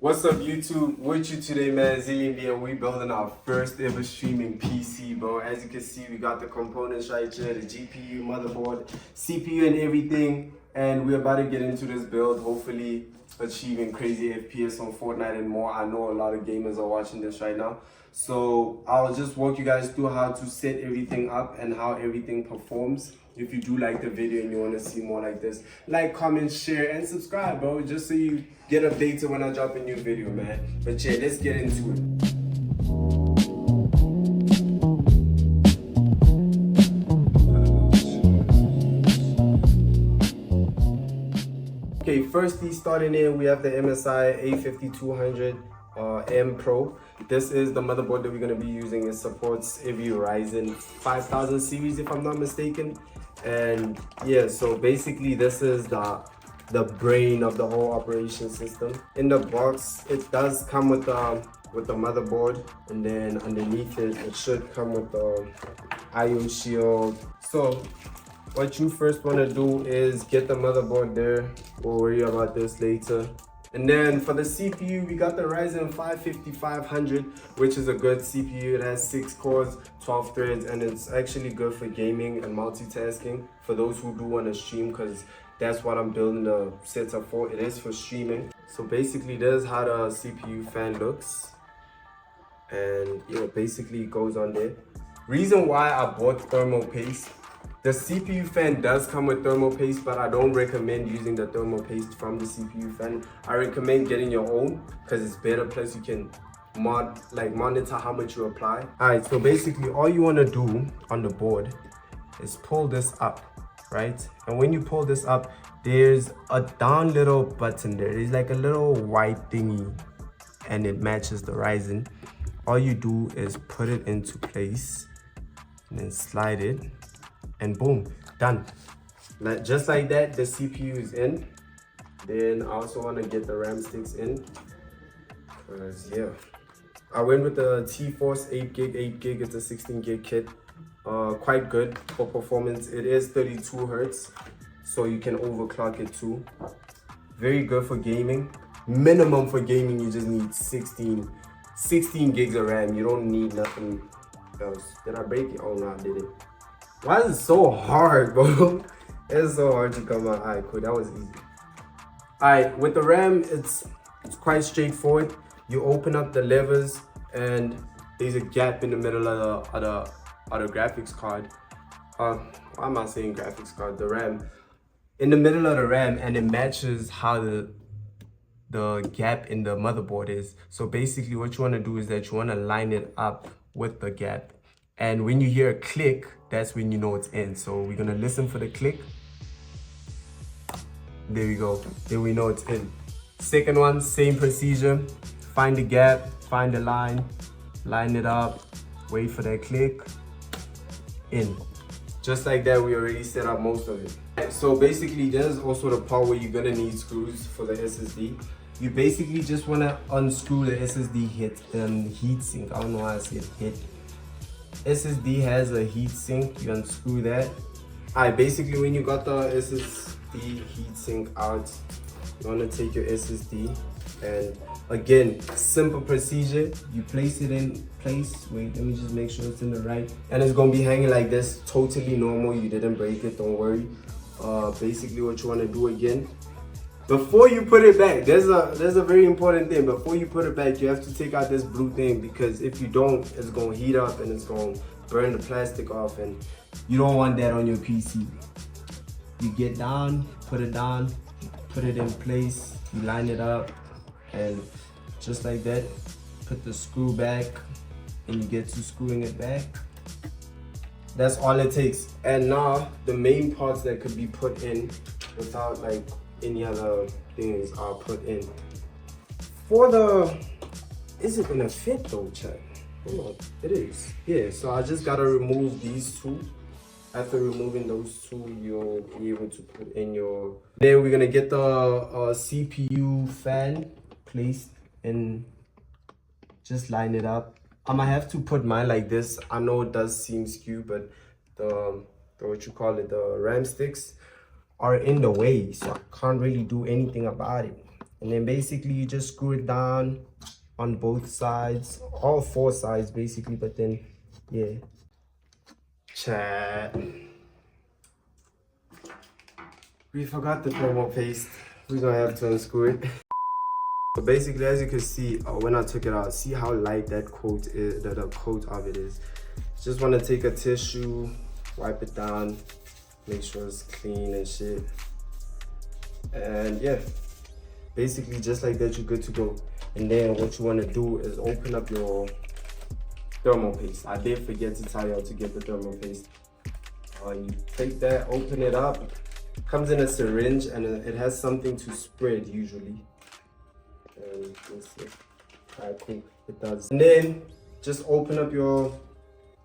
What's up YouTube? With you today, man, Zillion here. We building our first ever streaming PC, bro. As you can see, we got the components right here, the GPU, motherboard, CPU and everything. And we're about to get into this build, hopefully achieving crazy FPS on Fortnite and more. I know a lot of gamers are watching this right now. So I'll just walk you guys through how to set everything up and how everything performs. If you do like the video and you want to see more like this, like, comment, share, and subscribe, bro, just so you get updated when I drop a new video, man. But yeah, let's get into it. Okay, firstly, starting in, we have the MSI A5200 M Pro. This is the motherboard that we're going to be using. It supports every Ryzen 5000 series, if I'm not mistaken. And yeah, so basically this is the brain of the whole operation system. In the box, it does come with the motherboard, and then underneath it should come with the IO shield. So what you first want to do is get the motherboard there. We'll worry about this later. And then for the CPU, we got the Ryzen 5500, which is a good CPU. It has 6 cores, 12 threads, and it's actually good for gaming and multitasking for those who do want to stream, because that's what I'm building the setup for. It is for streaming. So basically, there's how the CPU fan looks. And yeah, basically it goes on there. Reason why I bought thermal paste. The CPU fan does come with thermal paste, but I don't recommend using the thermal paste from the CPU fan. I recommend getting your own because it's better, plus you can monitor how much you apply. Alright, so basically all you want to do on the board is pull this up, right? And when you pull this up, there's a down little button there. There's like a little white thingy and it matches the Ryzen. All you do is put it into place and then slide it. And boom, done. Just like that, the CPU is in. Then I also want to get the RAM sticks in, because yeah, I went with the T-Force 8 gig. It's a 16 gig kit. Quite good for performance. It is 32 hertz, so you can overclock it too. Very good for gaming. Minimum for gaming, you just need 16 gigs of RAM. You don't need nothing else. Did I break it? Oh no, I didn't. Why is it so hard, bro? It's so hard to come out. Alright, cool. That was easy. Alright, with the RAM, it's quite straightforward. You open up the levers, and there's a gap in the middle of the graphics card. Why am I saying graphics card? The RAM. In the middle of the RAM, and it matches how the gap in the motherboard is. So basically, what you want to do is that you want to line it up with the gap. And when you hear a click, that's when you know it's in. So we're gonna listen for the click. There we go. Then we know it's in. Second one, same procedure. Find the gap, find the line it up, wait for that click, in. Just like that, we already set up most of it. So basically, there's also the part where you're gonna need screws for the SSD. You basically just wanna unscrew the SSD heatsink. I don't know why I said hit. SSD has a heatsink. You unscrew that. Alright, basically when you got the SSD heatsink out, you want to take your SSD, and again, simple procedure. You place it in place. Wait, let me just make sure it's in the right. And it's gonna be hanging like this, totally normal. You didn't break it, don't worry. Basically what you want to do again, before you put it back, there's a very important thing. Before you put it back, you have to take out this blue thing, because if you don't, it's gonna heat up and it's gonna burn the plastic off, and you don't want that on your PC. You get down, put it in place, you line it up, and just like that, put the screw back, and you get to screwing it back. That's all it takes. And now the main parts that could be put in without like any other things are put in. For the, is it gonna fit though, chat? Hold on, it is. Yeah, so I just gotta remove these two. After removing those two, you'll be able to put in your. Then we're gonna get the CPU fan placed and just line it up. I might have to put mine like this. I know it does seem skew, but the what you call it, the RAM sticks are in the way, so I can't really do anything about it. And then basically you just screw it down on both sides, all 4 sides basically, but then yeah. Chat. We forgot the thermal paste. We're gonna have to unscrew it. So basically, as you can see, when I took it out, see how light that coat is, the coat of it is. Just want to take a tissue, wipe it down, make sure it's clean and shit. And yeah, basically just like that, you're good to go. And then what you want to do is open up your thermal paste. I did forget to tell y'all to get the thermal paste. You take that, open it up. Comes in a syringe and it has something to spread usually. And let's see. Alright, cool. It does. And then just open up your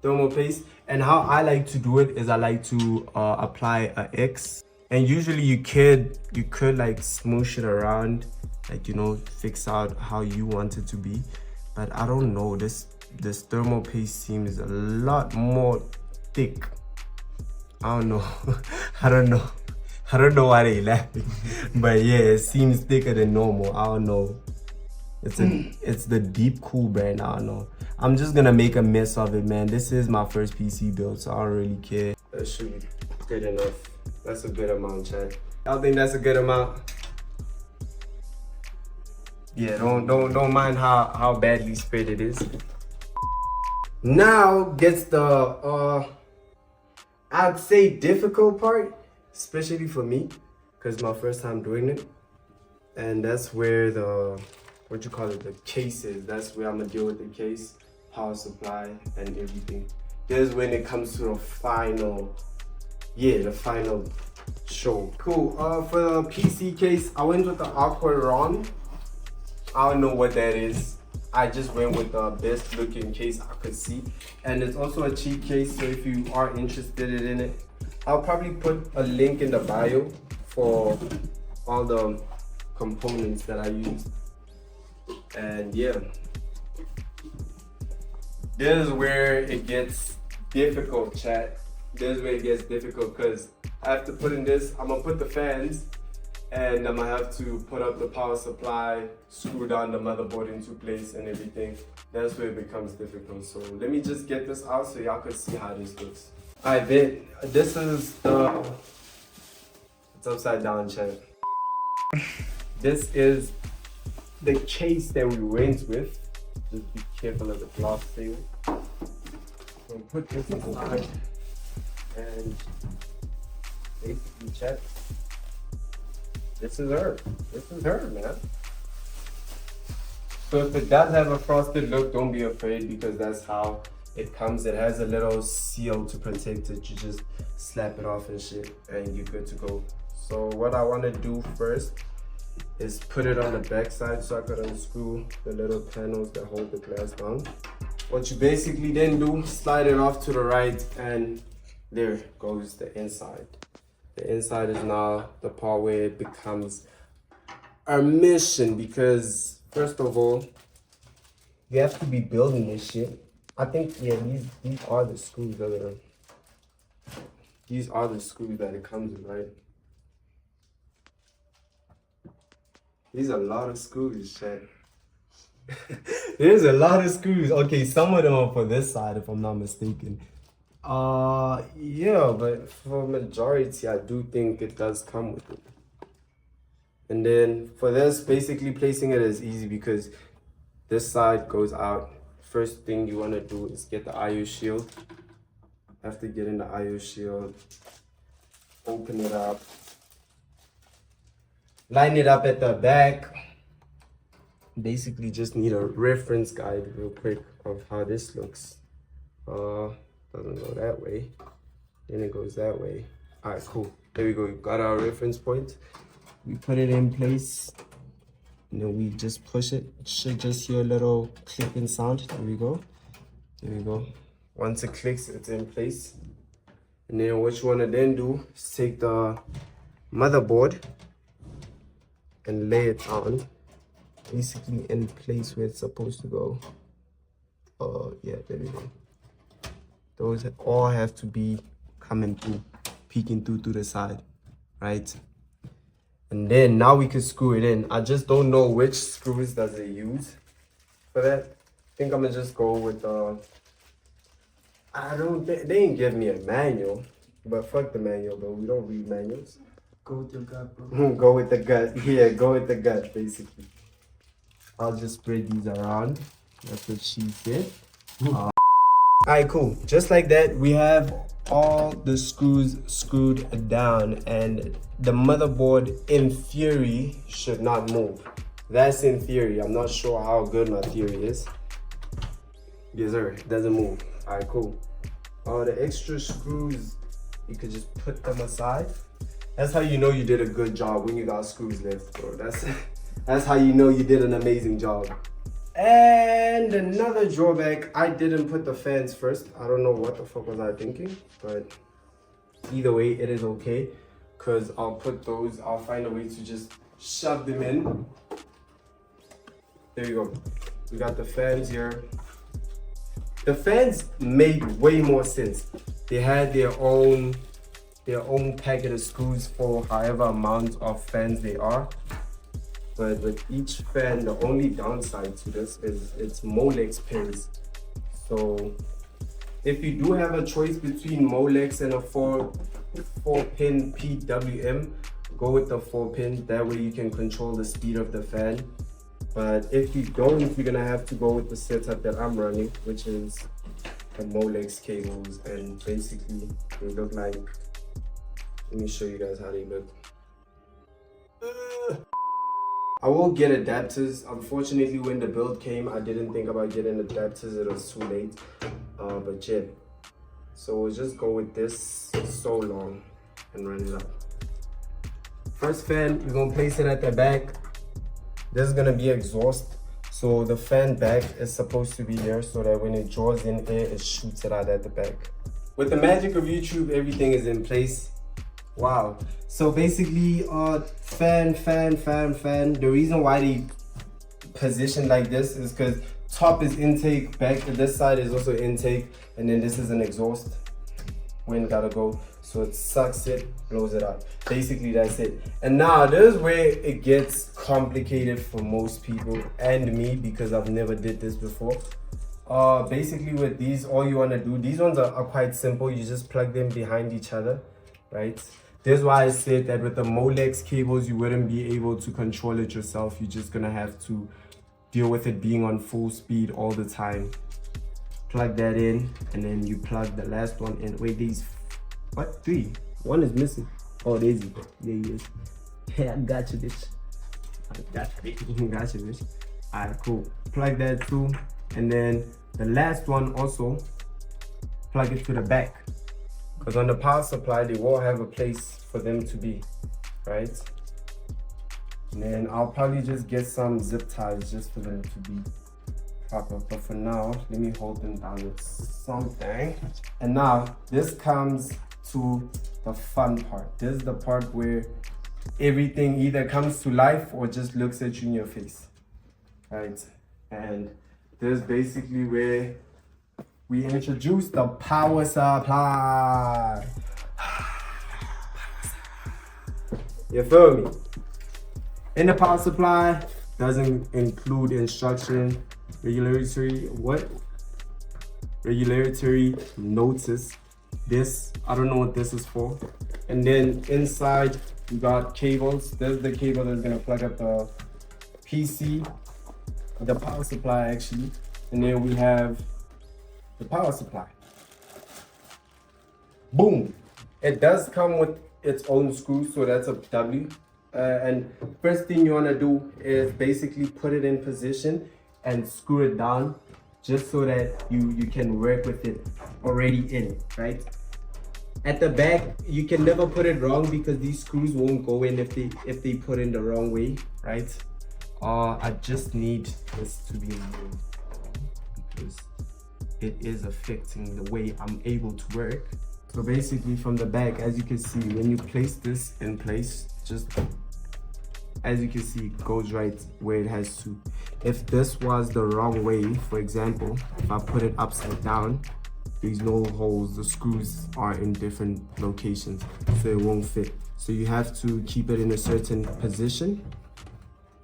thermal paste. And how I like to do it is I like to apply a X. And usually you could like smoosh it around, like, you know, fix out how you want it to be. But I don't know. This thermal paste seems a lot more thick. I don't know. I don't know why they laughing, but yeah, it seems thicker than normal. I don't know. It's the Deep Cool brand. I don't know. I'm just gonna make a mess of it, man. This is my first PC build, so I don't really care. That should be good enough. That's a good amount, chat. Y'all think that's a good amount? Yeah, don't mind how badly spread it is. Now gets the I'd say difficult part, especially for me, because my first time doing it. And that's where the, what you call it, the case is. That's where I'm gonna deal with the case, power supply, and everything. This is when it comes to the final, the final show. Cool, for the PC case, I went with the Aquaron. I don't know what that is. I just went with the best looking case I could see. And it's also a cheap case, so if you are interested in it, I'll probably put a link in the bio for all the components that I used. And yeah, this is where it gets difficult, chat. This is where it gets difficult because I have to put in this, I'm gonna put the fans, and I'm gonna have to put up the power supply, screw down the motherboard into place and everything. That's where it becomes difficult. So let me just get this out so y'all can see how this looks. Alright, this is the, it's upside down, chat. This is the case that we went with. Just be careful of the glass thing. So put this aside and basically, chat. This is her. This is her, man. So if it does have a frosted look, don't be afraid because that's how it comes. It has a little seal to protect it. You just slap it off and shit and you're good to go. So what I want to do first is put it on the back side so I could unscrew the little panels that hold the glass down. What you basically then do, slide it off to the right and there goes the inside. The inside is now the part where it becomes our mission because first of all, you have to be building this shit. I think, yeah, these are the screws that are, these are the screws that it comes with, right? These are a lot of screws, chat. There's a lot of screws. Okay, some of them are for this side if I'm not mistaken. Yeah, but for majority, I do think it does come with it. And then for this, basically placing it is easy because this side goes out. First thing you want to do is get the IO shield. After getting the IO shield, open it up. Line it up at the back. Basically just need a reference guide real quick of how this looks. Doesn't go that way, then it goes that way. All right, cool. There we go. We got our reference point. We put it in place, and then we just push it. Should just hear a little clicking sound. There we go. There we go. Once it clicks, it's in place. And then what you want to then do is take the motherboard and lay it on, basically in place where it's supposed to go. Yeah, there we go. Those all have to be coming through, peeking through the side, right? And then now we can screw it in. I just don't know which screws does it use for that. I think I'm gonna just go with they didn't give me a manual, but fuck the manual, bro. We don't read manuals. Go with your gut, bro. Go with the gut. Yeah, go with the gut, basically. I'll just spread these around. That's what she said. Alright, cool. Just like that, we have all the screws screwed down, and the motherboard in theory should not move. That's in theory. I'm not sure how good my theory is. Yes sir, it doesn't move. Alright, cool. The extra screws, you could just put them aside. That's how you know you did a good job, when you got screws left, bro. That's how you know you did an amazing job. And another drawback, I didn't put the fans first. I don't know what the fuck was I thinking, but either way, it is okay, because I'll find a way to just shove them in. There you go. We got the fans here. The fans made way more sense. They had their own packet of screws for however amount of fans they are. But with each fan, the only downside to this is it's Molex pins. So if you do have a choice between Molex and a 4-pin PWM, go with the 4-pin. That way you can control the speed of the fan. But if you don't, you're gonna have to go with the setup that I'm running, which is the Molex cables, and basically they look like, let me show you guys how they look. I will get adapters. Unfortunately, when the build came, I didn't think about getting adapters. It was too late. But yeah, so we'll just go with this so long and run it up. First fan, you're gonna place it at the back. This is gonna be exhaust. So the fan back is supposed to be there so that when it draws in air, it shoots it out at the back. With the magic of YouTube, everything is in place. Wow. So basically, fan. The reason why they position like this is because top is intake, back to this side is also intake, and then this is an exhaust. Wind gotta go, so it sucks it, blows it out. Basically, that's it. And now this is where it gets complicated for most people and me, because I've never did this before. Basically with these, all you wanna do, these ones are quite simple. You just plug them behind each other, right? This is why I said that with the Molex cables, you wouldn't be able to control it yourself. You're just gonna have to deal with it being on full speed all the time. Plug that in, and then you plug the last one in. Wait, these, what? 3? One is missing. Oh, there's he. There he is. Hey, I got you, bitch. I got you, bitch. Got you, bitch. Alright, cool. Plug that too, and then the last one also, plug it to the back. Because on the power supply, they will have a place for them to be, right? And then I'll probably just get some zip ties just for them to be proper. But for now, let me hold them down with something. And now, this comes to the fun part. This is the part where everything either comes to life or just looks at you in your face, right? And this is basically where we introduce the power supply. You feel me? In the power supply, doesn't include instruction, regulatory notice. This, I don't know what this is for. And then inside, you got cables. This is the cable that's gonna plug up the PC, the power supply actually. And then we have the power supply. Boom. It does come with its own screws, so that's a W. And first thing you want to do is basically put it in position and screw it down, just so that you can work with it already in, right? At the back, you can never put it wrong because these screws won't go in if they put in the wrong way, right? I just need this to be moved because it is affecting the way I'm able to work. So basically from the back, as you can see, when you place this in place, just as you can see, it goes right where it has to. If this was the wrong way, for example, if I put it upside down, these no holes, the screws are in different locations, so it won't fit. So you have to keep it in a certain position,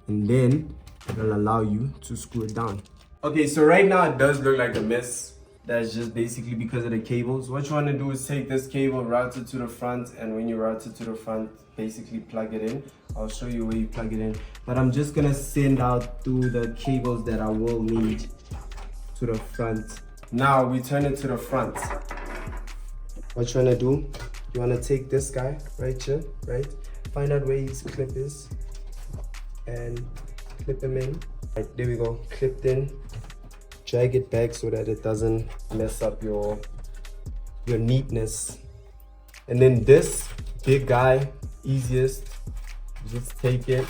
and then it'll allow you to screw it down. Okay, so right now it does look like a mess. That's just basically because of the cables. What you want to do is take this cable, route it to the front, and when you route it to the front, basically plug it in. I'll show you where you plug it in, but I'm just gonna send out through the cables that I will need to the front. Now we turn it to the front. What you wanna do, you wanna take this guy right here, right? Find out where his clip is and clip him in. Right, there we go, clipped in. Drag it back so that it doesn't mess up your neatness. And then this big guy, easiest, just take it,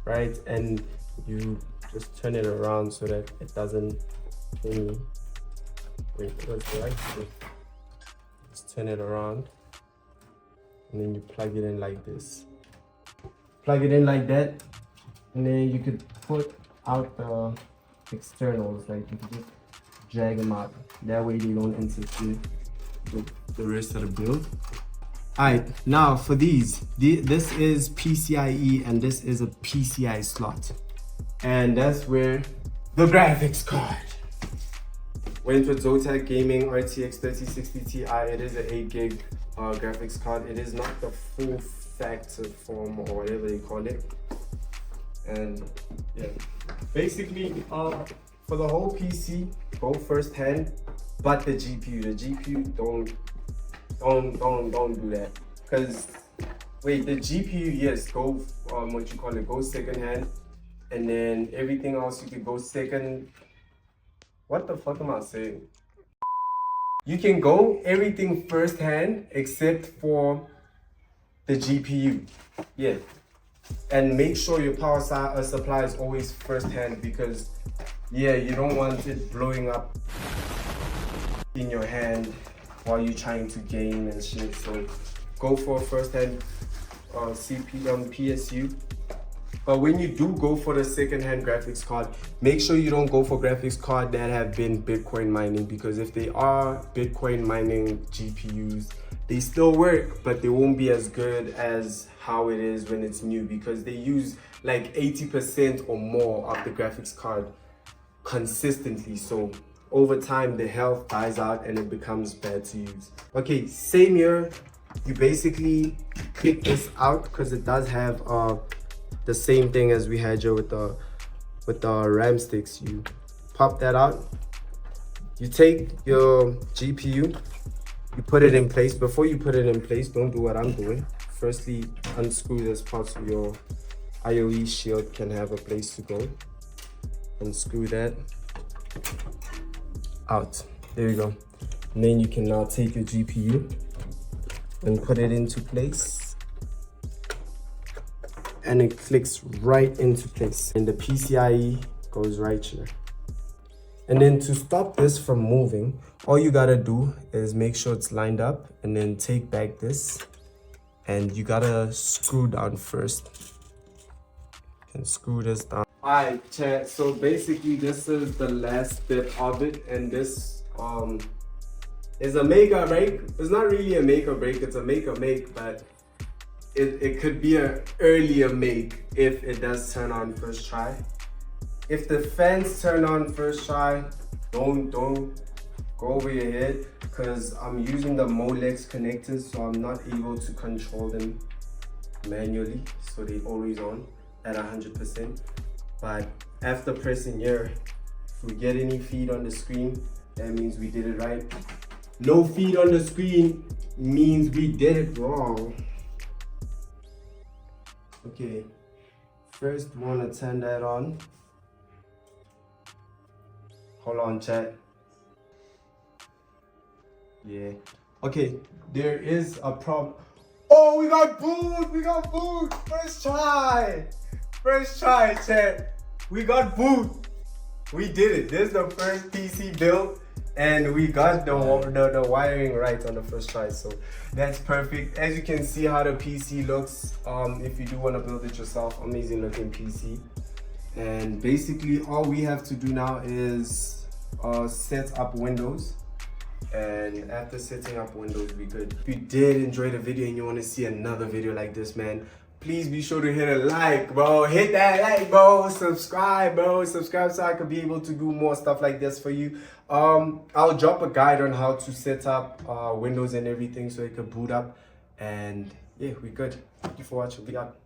right? And you just turn it around so that it doesn't wait, what's the right? Just turn it around, and then you plug it in like this. Plug it in like that, and then you could put out the externals, like you can just drag them out. That way they don't interfere with the rest of the build. Alright, now for these, this is PCIe and this is a PCI slot. And that's where the graphics card went with Zotac Gaming RTX 3060 Ti. It is an 8 gig graphics card. It is not the full factor form or whatever they call it. And yeah, basically for the whole PC, go first hand, but the GPU don't do that. Because wait, the GPU, yes, go go second hand, and then everything else you could go second. What the fuck am I saying? You can go everything first hand except for the GPU. Yeah. And make sure your power supply is always first hand, because yeah, you don't want it blowing up in your hand while you're trying to game and shit. So go for first hand PSU. But when you do go for the second hand graphics card, make sure you don't go for graphics card that have been Bitcoin mining, because if they are Bitcoin mining GPUs, they still work, but they won't be as good as how it is when it's new, because they use like 80% or more of the graphics card consistently. So over time the health dies out and it becomes bad to use. Okay, same here. You basically click this out because it does have the same thing as we had here with the RAM sticks. You pop that out. You take your GPU, you put it in place. Before you put it in place, don't do what I'm doing. Firstly, unscrew this part so your IOE shield can have a place to go. Unscrew that out. There you go. And then you can now take your GPU and put it into place. And it clicks right into place. And the PCIe goes right here. And then to stop this from moving, all you gotta do is make sure it's lined up, and then take back this, and you gotta screw down first. You can screw this down. Alright, chat, so basically this is the last bit of it, and this is a make or break. It's not really a make or break, it's a make or make, but it could be an earlier make if it does turn on first try. If the fans turn on first try, don't go over your head, because I'm using the Molex connectors, so I'm not able to control them manually, so they always on at 100%. But after pressing here, if we get any feed on the screen, that means we did it right. No feed on the screen means we did it wrong. Okay, first wanna turn that on. Hold on, chat. Yeah. Okay, there is a problem. Oh, we got boot! We got boot! First try! First try, chat. We got boot. We did it. This is the first PC build, and we got the wiring right on the first try. So that's perfect. As you can see how the PC looks. If you do want to build it yourself, amazing looking PC. And basically all we have to do now is set up Windows. And after setting up Windows, we good. If you did enjoy the video and you want to see another video like this, man, please be sure to hit a like, bro. Hit that like, bro. Subscribe, bro. Subscribe so I could be able to do more stuff like this for you. I'll drop a guide on how to set up Windows and everything so it could boot up. And yeah, we good. Thank you for watching. We out.